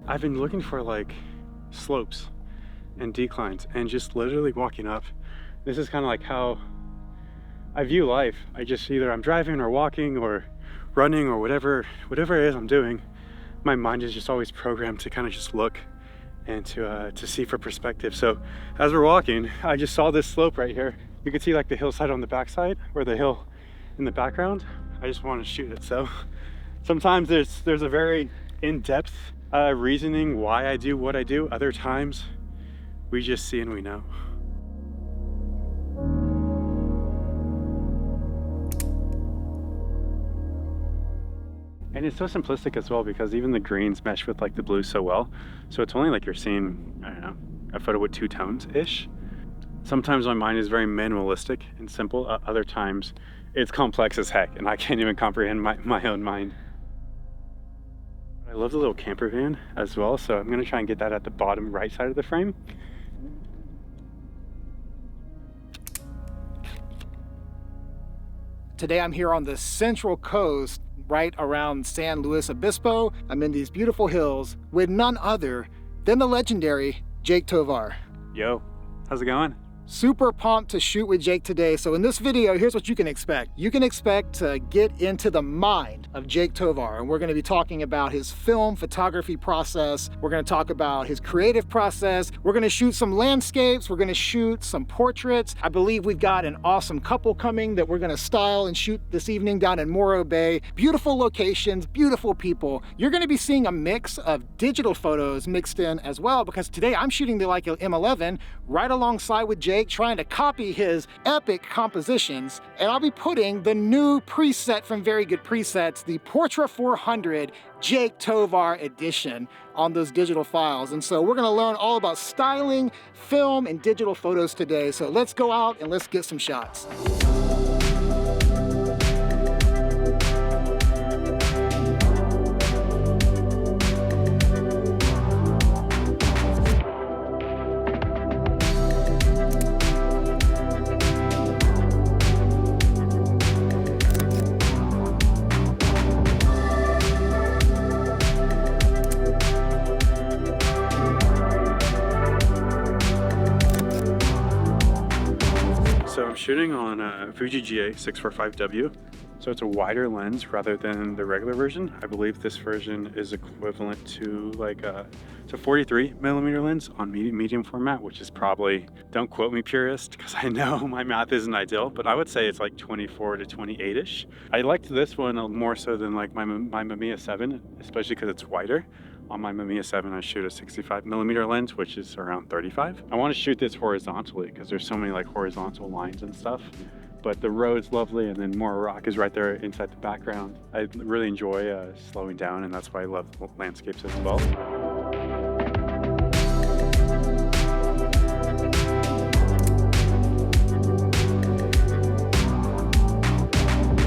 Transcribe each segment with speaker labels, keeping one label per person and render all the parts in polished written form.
Speaker 1: I've been looking for like slopes and declines and just literally walking up. This is kind of like how I view life. I just either I'm driving or walking or running or whatever it is I'm doing. My mind is just always programmed to kind of just look and to see for perspective. So as we're walking, I just saw this slope right here. You can see like the hillside on the backside or the hill in the background. I just want to shoot it. So sometimes there's a very in-depth reasoning why I do what I do. Other times we just see and we know. And it's so simplistic as well because even the greens mesh with like the blue so well. So it's only like you're seeing, I don't know, a photo with 2 tones-ish. Sometimes my mind is very minimalistic and simple. Other times it's complex as heck and I can't even comprehend my own mind. I love the little camper van as well. So I'm gonna try and get that at the bottom right side of the frame.
Speaker 2: Today I'm here on the Central Coast, right around San Luis Obispo. I'm in these beautiful hills with none other than the legendary Jake Tovar.
Speaker 1: Yo, how's it going?
Speaker 2: Super pumped to shoot with Jake today. So in this video, here's what you can expect. You can expect to get into the mind of Jake Tovar, and we're gonna be talking about his film photography process. We're gonna talk about his creative process. We're gonna shoot some landscapes. We're gonna shoot some portraits. I believe we've got an awesome couple coming that we're gonna style and shoot this evening down in Morro Bay. Beautiful locations, beautiful people. You're gonna be seeing a mix of digital photos mixed in as well, because today I'm shooting the Leica M11 right alongside with Jake, trying to copy his epic compositions, and I'll be putting the new preset from Very Good Presets, the Portra 400 Jake Tovar edition, on those digital files. And so we're gonna learn all about styling, film, and digital photos today. So let's go out and let's get some shots.
Speaker 1: So I'm shooting on a Fuji GA 645W. So it's a wider lens rather than the regular version. I believe this version is equivalent to like a 43mm lens on medium format, which is probably, don't quote me purist, because I know my math isn't ideal, but I would say it's like 24 to 28-ish. I liked this one more so than like my Mamiya 7, especially because it's wider. On my Mamiya 7, I shoot a 65mm lens, which is around 35. I want to shoot this horizontally because there's so many like horizontal lines and stuff. But the road's lovely, and then Morro Rock is right there inside the background. I really enjoy slowing down, and that's why I love landscapes as well.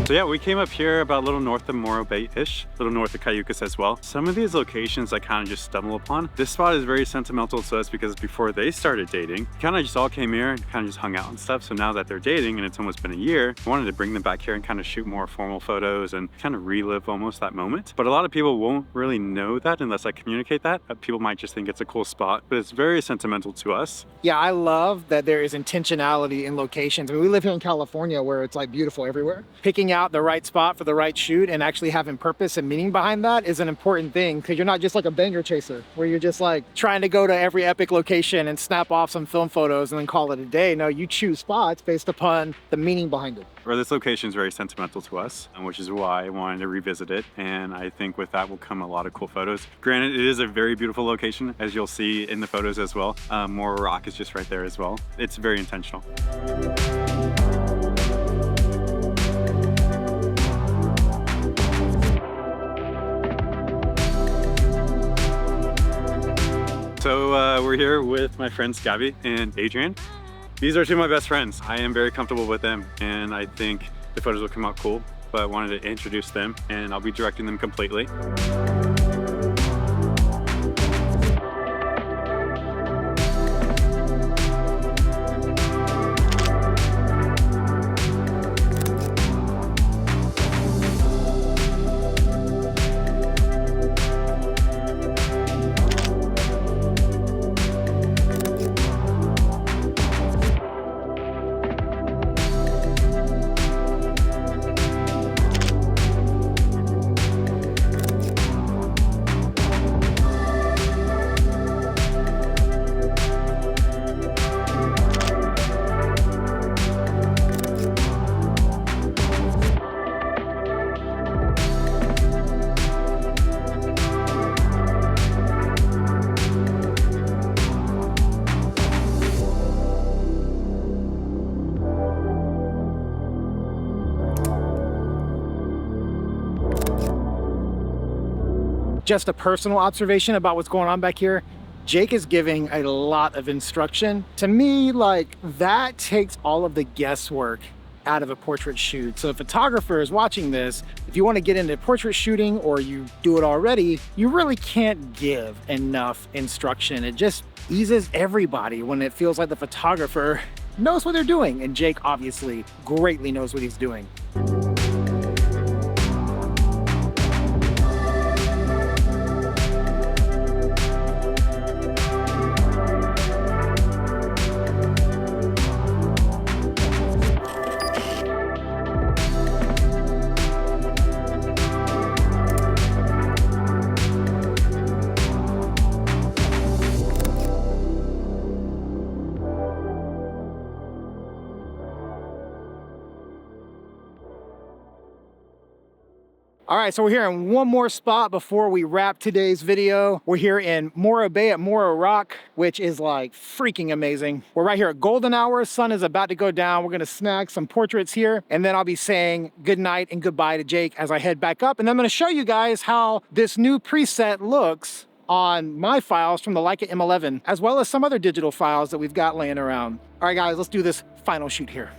Speaker 1: So yeah, we came up here about a little north of Morro Bay-ish, a little north of Cayucas as well. Some of these locations I kind of just stumble upon. This spot is very sentimental to us because before they started dating, kind of just all came here and kind of just hung out and stuff. So now that they're dating and it's almost been a year, I wanted to bring them back here and kind of shoot more formal photos and kind of relive almost that moment. But a lot of people won't really know that unless I communicate that. People might just think it's a cool spot, but it's very sentimental to us.
Speaker 2: Yeah, I love that there is intentionality in locations. I mean, we live here in California where it's like beautiful everywhere. Picking out the right spot for the right shoot and actually having purpose and meaning behind that is an important thing, because you're not just like a banger chaser where you're just like trying to go to every epic location and snap off some film photos and then call it a day. No, you choose spots based upon the meaning behind it.
Speaker 1: Or this location is very sentimental to us, which is why I wanted to revisit it. And I think with that will come a lot of cool photos. Granted, it is a very beautiful location, as you'll see in the photos as well. Morro Rock is just right there as well. It's very intentional. So we're here with my friends Scabby and Adrian. These are two of my best friends. I am very comfortable with them, and I think the photos will come out cool, but I wanted to introduce them, and I'll be directing them completely.
Speaker 2: just a personal observation about what's going on back here. Jake is giving a lot of instruction. To me, like, that takes all of the guesswork out of a portrait shoot. So if a photographer is watching this, if you want to get into portrait shooting or you do it already, you really can't give enough instruction. It just eases everybody when it feels like the photographer knows what they're doing. And Jake obviously greatly knows what he's doing. All right, so we're here in one more spot before we wrap today's video. We're here in Morro Bay at Morro Rock, which is like freaking amazing. We're right here at golden hour. Sun is about to go down. We're gonna snag some portraits here, and then I'll be saying good night and goodbye to Jake as I head back up. And I'm gonna show you guys how this new preset looks on my files from the Leica M11, as well as some other digital files that we've got laying around. All right, guys, let's do this final shoot here.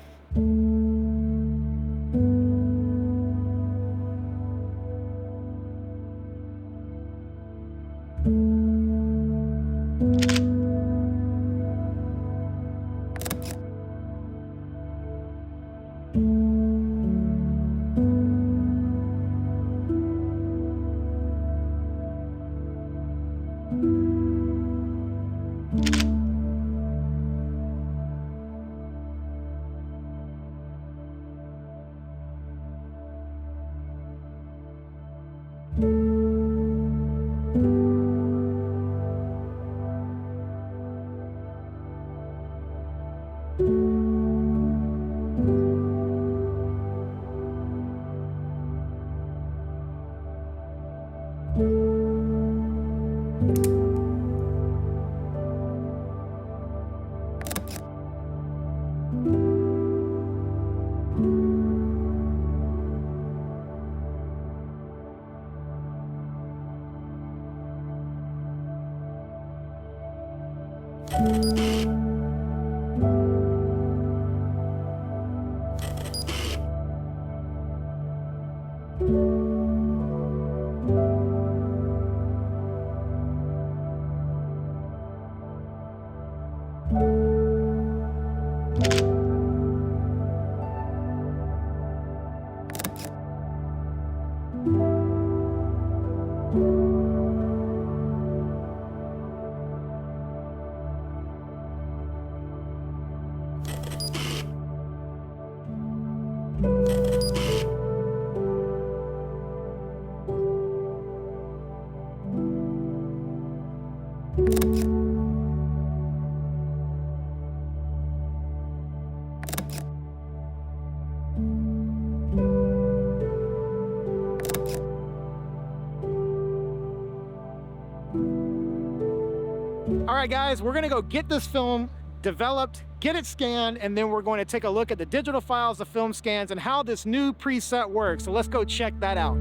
Speaker 2: All right, guys, we're gonna go get this film developed, get it scanned, and then we're going to take a look at the digital files, the film scans, and how this new preset works. So let's go check that out.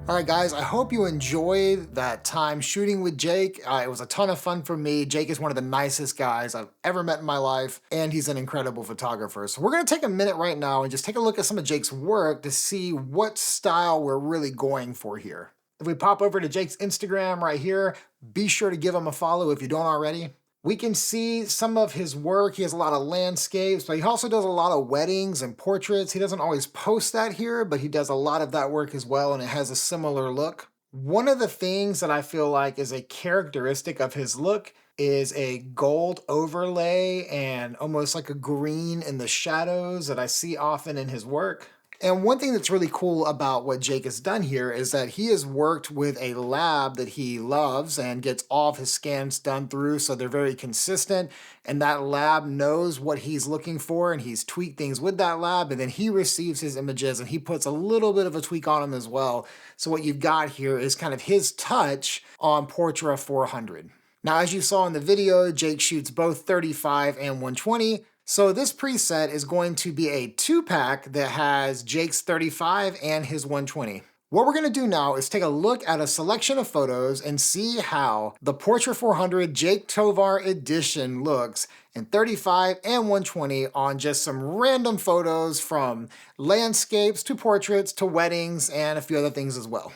Speaker 2: All right, guys, I hope you enjoyed that time shooting with Jake. It was a ton of fun for me. Jake is one of the nicest guys I've ever met in my life, and he's an incredible photographer. So we're gonna take a minute right now and just take a look at some of Jake's work to see what style we're really going for here. If we pop over to Jake's Instagram right here, be sure to give him a follow if you don't already. We can see some of his work. He has a lot of landscapes, but he also does a lot of weddings and portraits. He doesn't always post that here, but he does a lot of that work as well, and it has a similar look. One of the things that I feel like is a characteristic of his look is a gold overlay and almost like a green in the shadows that I see often in his work. And one thing that's really cool about what Jake has done here is that he has worked with a lab that he loves and gets all of his scans done through, so they're very consistent. And that lab knows what he's looking for, and he's tweaked things with that lab, and then he receives his images and he puts a little bit of a tweak on them as well. So what you've got here is kind of his touch on Portra 400. Now, as you saw in the video, Jake shoots both 35 and 120. So this preset is going to be a 2-pack that has Jake's 35 and his 120. What we're going to do now is take a look at a selection of photos and see how the Portra 400 Jake Tovar edition looks in 35 and 120 on just some random photos from landscapes to portraits to weddings and a few other things as well.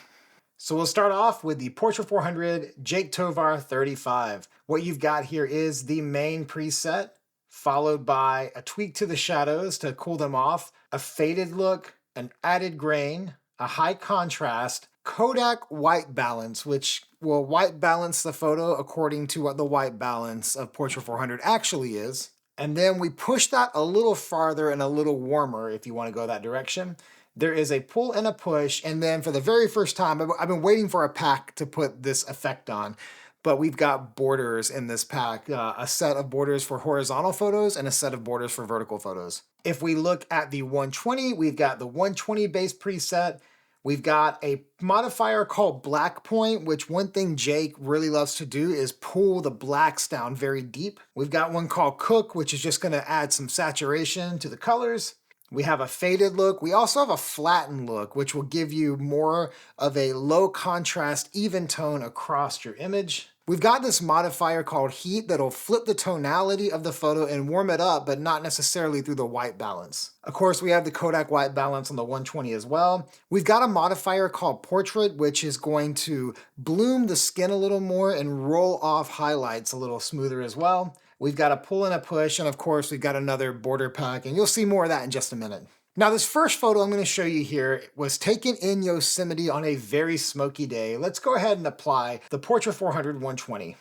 Speaker 2: So we'll start off with the Portra 400 Jake Tovar 35. What you've got here is the main preset, followed by a tweak to the shadows to cool them off, a faded look, an added grain, a high contrast, Kodak white balance, which will white balance the photo according to what the white balance of Portra 400 actually is. And then we push that a little farther and a little warmer if you want to go that direction. There is a pull and a push, and then for the very first time, I've been waiting for a pack to put this effect on, but we've got borders in this pack, a set of borders for horizontal photos and a set of borders for vertical photos. If we look at the 120, we've got the 120 base preset. We've got a modifier called black point, which one thing Jake really loves to do is pull the blacks down very deep. We've got one called cook, which is just gonna add some saturation to the colors. We have a faded look. We also have a flattened look, which will give you more of a low contrast, even tone across your image. We've got this modifier called heat that'll flip the tonality of the photo and warm it up, but not necessarily through the white balance. Of course, we have the Kodak white balance on the 120 as well. We've got a modifier called portrait, which is going to bloom the skin a little more and roll off highlights a little smoother as well. We've got a pull and a push, and of course, we've got another border pack, and you'll see more of that in just a minute. Now, this first photo I'm going to show you here was taken in Yosemite on a very smoky day. Let's go ahead and apply the Portra 400 120.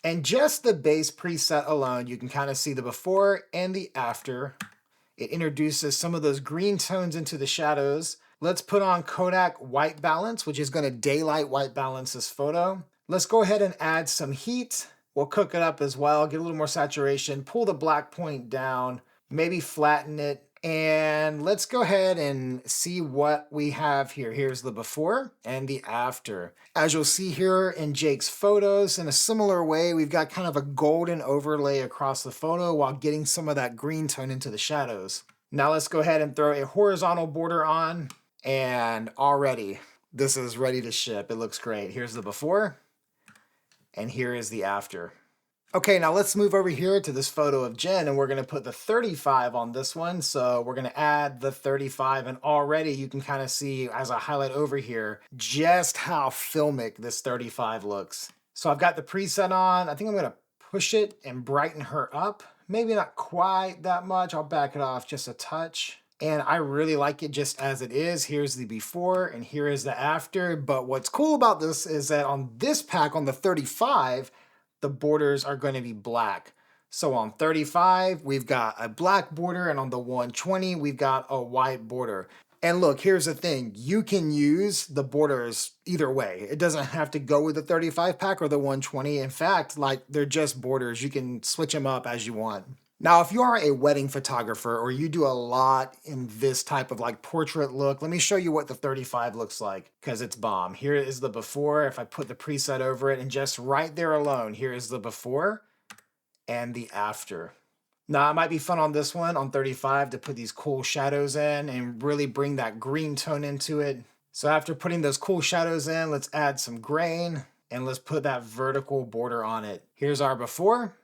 Speaker 2: And just the base preset alone, you can kind of see the before and the after. It introduces some of those green tones into the shadows. Let's put on Kodak white balance, which is going to daylight white balance this photo. Let's go ahead and add some heat. We'll cook it up as well, get a little more saturation, pull the black point down, maybe flatten it. And let's go ahead and see what we have here. Here's the before and the after. As you'll see here in Jake's photos, in a similar way, we've got kind of a golden overlay across the photo while getting some of that green tone into the shadows. Now let's go ahead and throw a horizontal border on, and already this is ready to ship. It looks great. Here's the before, and here is the after. Okay, now let's move over here to this photo of Jen, and we're gonna put the 35 on this one. So we're gonna add the 35, and already you can kind of see as I highlight over here, just how filmic this 35 looks. So I've got the preset on. I think I'm gonna push it and brighten her up. Maybe not quite that much. I'll back it off just a touch. And I really like it just as it is. Here's the before and here is the after. But what's cool about this is that on this pack, on the 35, the borders are going to be black. So on 35, we've got a black border, and on the 120, we've got a white border. And look, here's the thing. You can use the borders either way. It doesn't have to go with the 35 pack or the 120. In fact, like, they're just borders. You can switch them up as you want. Now, if you are a wedding photographer or you do a lot in this type of like portrait look, let me show you what the 35 looks like, because it's bomb. Here is the before. If I put the preset over it, and just right there alone, here is the before and the after. Now, it might be fun on this one, on 35, to put these cool shadows in and really bring that green tone into it. So after putting those cool shadows in, let's add some grain and let's put that vertical border on it. Here's our before.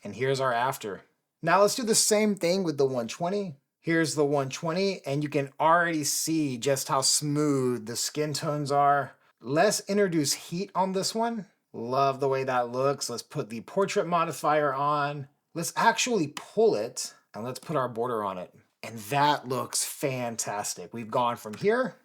Speaker 2: And here's our after. Now let's do the same thing with the 120. Here's the 120, and you can already see just how smooth the skin tones are. Let's introduce heat on this one. Love the way that looks. Let's put the portrait modifier on. Let's actually pull it, and let's put our border on it. And that looks fantastic. We've gone from here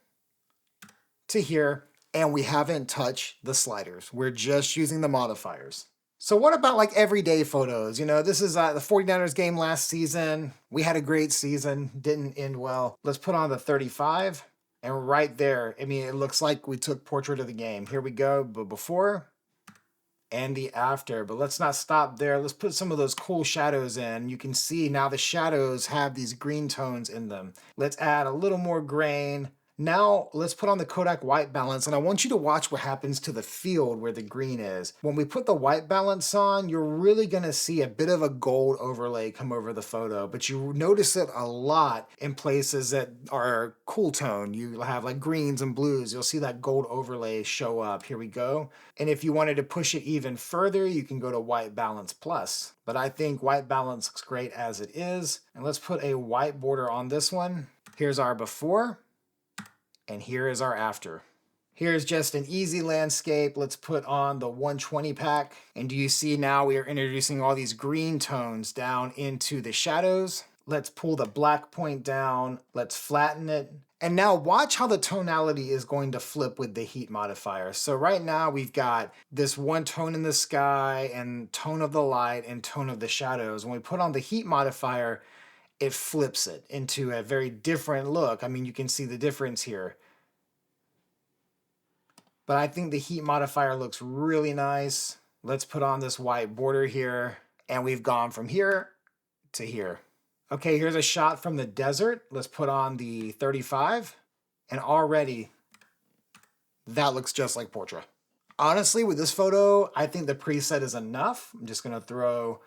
Speaker 2: to here, and we haven't touched the sliders. We're just using the modifiers. So what about like everyday photos? You know, this is the 49ers game last season. We had a great season, didn't end well. Let's put on the 35, and right there, I mean, it looks like we took portrait of the game. Here we go, but before and the after. But let's not stop there. Let's put some of those cool shadows in. You can see now the shadows have these green tones in them. Let's add a little more grain. Now let's put on the Kodak white balance, and I want you to watch what happens to the field where the green is. When we put the white balance on, you're really gonna see a bit of a gold overlay come over the photo, but you notice it a lot in places that are cool tone. You have like greens and blues, you'll see that gold overlay show up. Here we go. And if you wanted to push it even further, you can go to white balance plus. But I think white balance looks great as it is. And let's put a white border on this one. Here's our before. And here is our after. Here's just an easy landscape. Let's put on the 120 pack. And do you see now we are introducing all these green tones down into the shadows. Let's pull the black point down. Let's flatten it. And now watch how the tonality is going to flip with the heat modifier. So right now we've got this one tone in the sky and tone of the light and tone of the shadows. When we put on the heat modifier, it flips it into a very different look. I mean, you can see the difference here. But I think the heat modifier looks really nice. Let's put on this white border here. And we've gone from here to here. Okay, here's a shot from the desert. Let's put on the 35. And already, that looks just like Portra. Honestly, with this photo, I think the preset is enough. I'm just gonna throw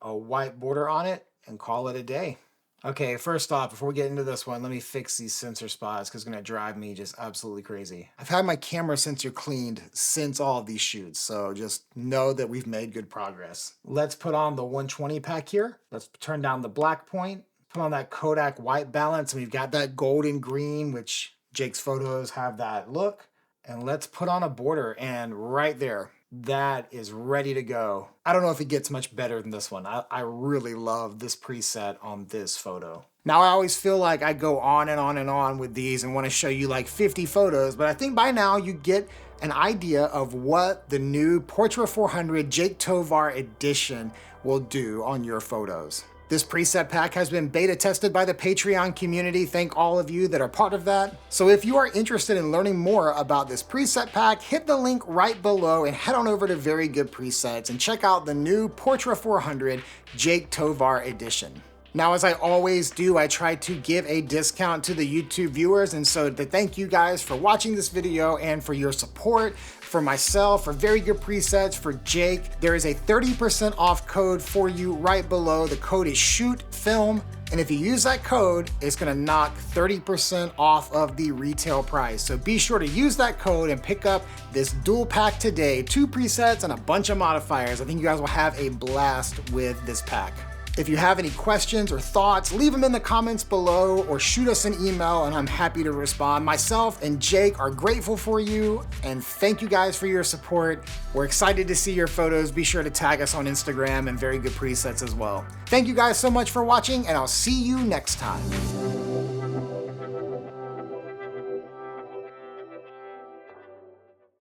Speaker 2: a white border on it and call it a day. Okay, first off, before we get into this one, let me fix these sensor spots because it's gonna drive me just absolutely crazy. I've had my camera sensor cleaned since all of these shoots, so just know that we've made good progress. Let's put on the 120 pack here. Let's turn down the black point, put on that Kodak white balance, and we've got that golden green, which Jake's photos have that look. And let's put on a border, and right there, that is ready to go. I don't know if it gets much better than this one. I really love this preset on this photo. Now I always feel like I go on and on and on with these and want to show you like 50 photos, but I think by now you get an idea of what the new Portra 400 Jake Tovar edition will do on your photos. This preset pack has been beta tested by the Patreon community. Thank all of you that are part of that. So if you are interested in learning more about this preset pack, hit the link right below and head on over to Very Good Presets and check out the new Portra 400 Jake Tovar edition. Now, as I always do, I try to give a discount to the YouTube viewers, and so to thank you guys for watching this video and for your support, for myself, for Very Good Presets, for Jake, there is a 30% off code for you right below. The code is SHOOTFILM, and if you use that code, it's gonna knock 30% off of the retail price. So be sure to use that code and pick up this dual pack today, 2 presets and a bunch of modifiers. I think you guys will have a blast with this pack. If you have any questions or thoughts, leave them in the comments below or shoot us an email and I'm happy to respond. Myself and Jake are grateful for you and thank you guys for your support. We're excited to see your photos. Be sure to tag us on Instagram and Very Good Presets as well. Thank you guys so much for watching and I'll see you next time.